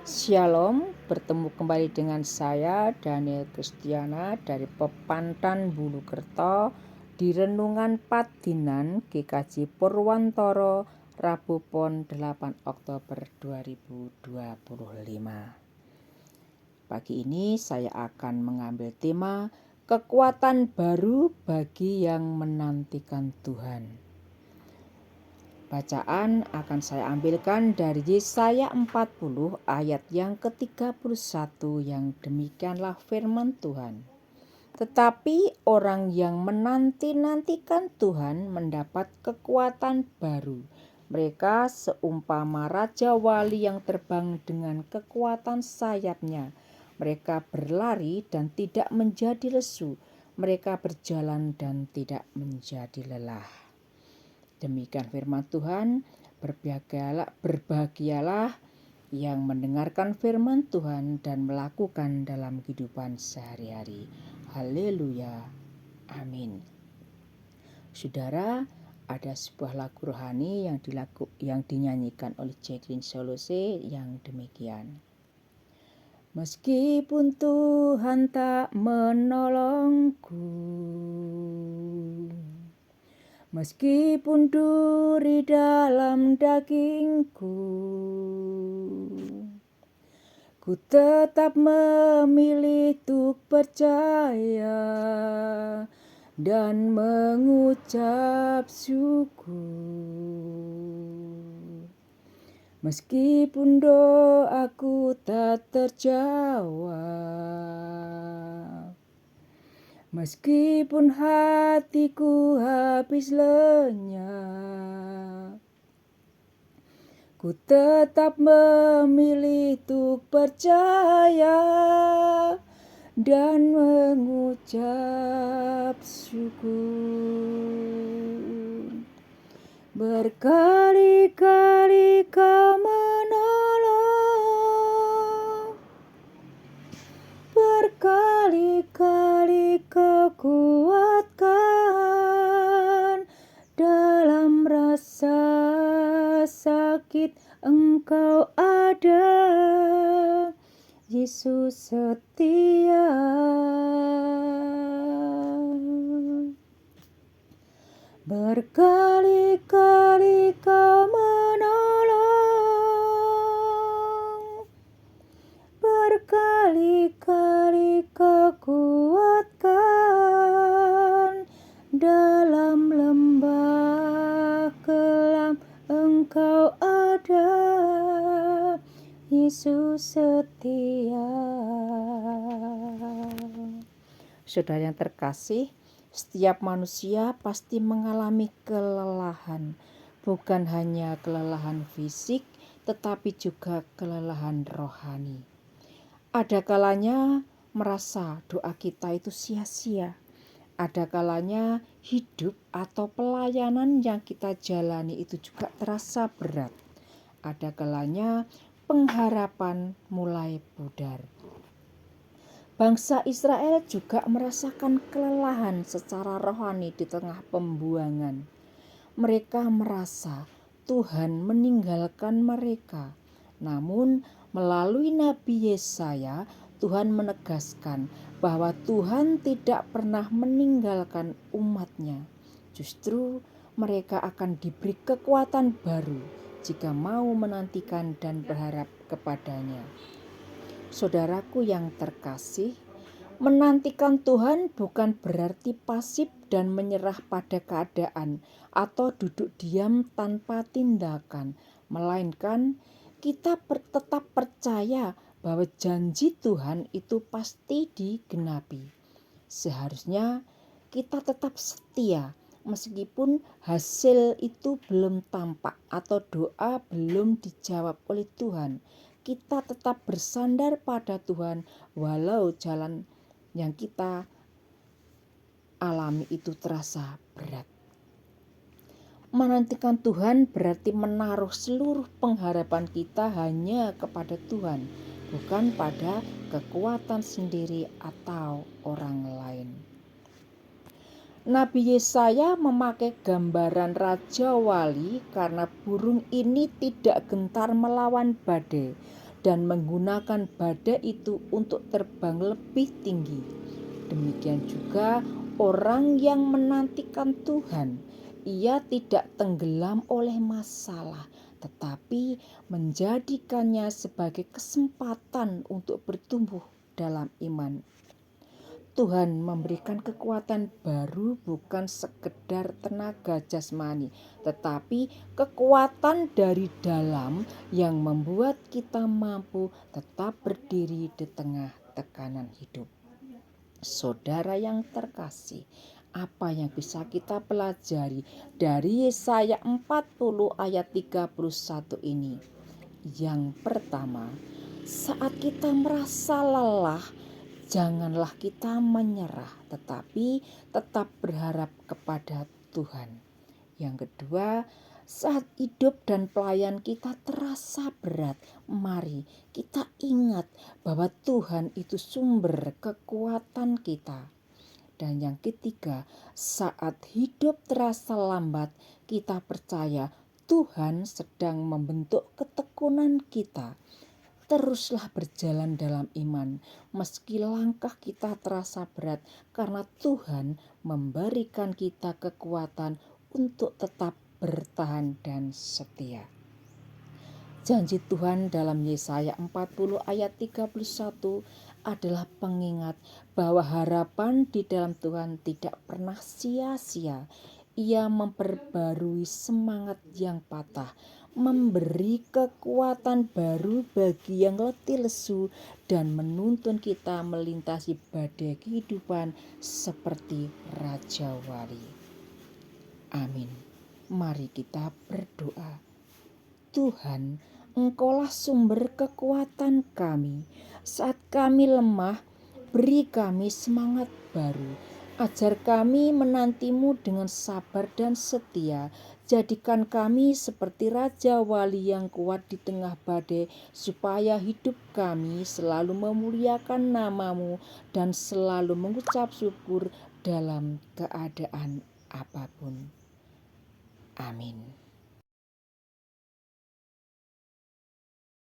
Shalom, bertemu kembali dengan saya Daniel Kristiana dari Pepantan Bulukerto di Renungan Padinan GKJ Purwantoro, Rabu Pon 8 Oktober 2025. Pagi ini saya akan mengambil tema kekuatan baru bagi yang menantikan Tuhan. Bacaan akan saya ambilkan dari Yesaya 40 ayat yang ke-31 yang demikianlah firman Tuhan. Tetapi orang yang menanti-nantikan Tuhan mendapat kekuatan baru. Mereka seumpama raja wali yang terbang dengan kekuatan sayapnya. Mereka berlari dan tidak menjadi lesu. Mereka berjalan dan tidak menjadi lelah. Demikian firman Tuhan, berbahagialah yang mendengarkan firman Tuhan dan melakukan dalam kehidupan sehari-hari. Haleluya. Amin. Saudara, ada sebuah lagu rohani yang dinyanyikan oleh Jacqueline Solose yang demikian. Meskipun Tuhan tak menolongku, meskipun duri dalam dagingku, ku tetap memilih untuk percaya dan mengucap syukur. Meskipun doaku tak terjawab, meskipun hatiku habis lenyap, ku tetap memilih untuk percaya dan mengucap syukur. Berkali-kali Kau menolong, berkali-kali Kau kuatkan, dalam rasa sakit Engkau ada, Yesus setia. Berkali-kali Kau menolong, berkali-kali Kau kuatkan, dalam lembah kelam Engkau ada, Yesus setia. Saudara yang terkasih, setiap manusia pasti mengalami kelelahan, bukan hanya kelelahan fisik, tetapi juga kelelahan rohani. Ada kalanya merasa doa kita itu sia-sia. Ada kalanya hidup atau pelayanan yang kita jalani itu juga terasa berat. Ada kalanya pengharapan mulai pudar. Bangsa Israel juga merasakan kelelahan secara rohani di tengah pembuangan. Mereka merasa Tuhan meninggalkan mereka. Namun melalui Nabi Yesaya, Tuhan menegaskan bahwa Tuhan tidak pernah meninggalkan umat-Nya. Justru mereka akan diberi kekuatan baru jika mau menantikan dan berharap kepadanya. Saudaraku yang terkasih, menantikan Tuhan bukan berarti pasif dan menyerah pada keadaan atau duduk diam tanpa tindakan, melainkan kita tetap percaya bahwa janji Tuhan itu pasti digenapi. Seharusnya kita tetap setia meskipun hasil itu belum tampak atau doa belum dijawab oleh Tuhan. Kita tetap bersandar pada Tuhan walau jalan yang kita alami itu terasa berat. Menantikan Tuhan berarti menaruh seluruh pengharapan kita hanya kepada Tuhan, bukan pada kekuatan sendiri atau orang lain. Nabi Yesaya memakai gambaran Raja Wali karena burung ini tidak gentar melawan badai dan menggunakan badai itu untuk terbang lebih tinggi. Demikian juga orang yang menantikan Tuhan, ia tidak tenggelam oleh masalah, tetapi menjadikannya sebagai kesempatan untuk bertumbuh dalam iman. Tuhan memberikan kekuatan baru bukan sekedar tenaga jasmani, tetapi kekuatan dari dalam yang membuat kita mampu tetap berdiri di tengah tekanan hidup. Saudara yang terkasih, apa yang bisa kita pelajari dari Yesaya 40 ayat 31 ini? Yang pertama, saat kita merasa lelah, janganlah kita menyerah, tetapi tetap berharap kepada Tuhan. Yang kedua, saat hidup dan pelayan kita terasa berat, mari kita ingat bahwa Tuhan itu sumber kekuatan kita. Dan yang ketiga, saat hidup terasa lambat, kita percaya Tuhan sedang membentuk ketekunan kita. Teruslah berjalan dalam iman, meski langkah kita terasa berat, karena Tuhan memberikan kita kekuatan untuk tetap bertahan dan setia. Janji Tuhan dalam Yesaya 40 ayat 31 adalah pengingat bahwa harapan di dalam Tuhan tidak pernah sia-sia. Ia memperbarui semangat yang patah, memberi kekuatan baru bagi yang letih lesu, dan menuntun kita melintasi badai kehidupan seperti Raja Wali. Amin. Mari kita berdoa. Tuhan, Engkaulah sumber kekuatan kami. Saat kami lemah, beri kami semangat baru. Ajar kami menantimu dengan sabar dan setia. Jadikan kami seperti Raja Wali yang kuat di tengah badai, supaya hidup kami selalu memuliakan nama-Mu dan selalu mengucap syukur dalam keadaan apapun. Amin.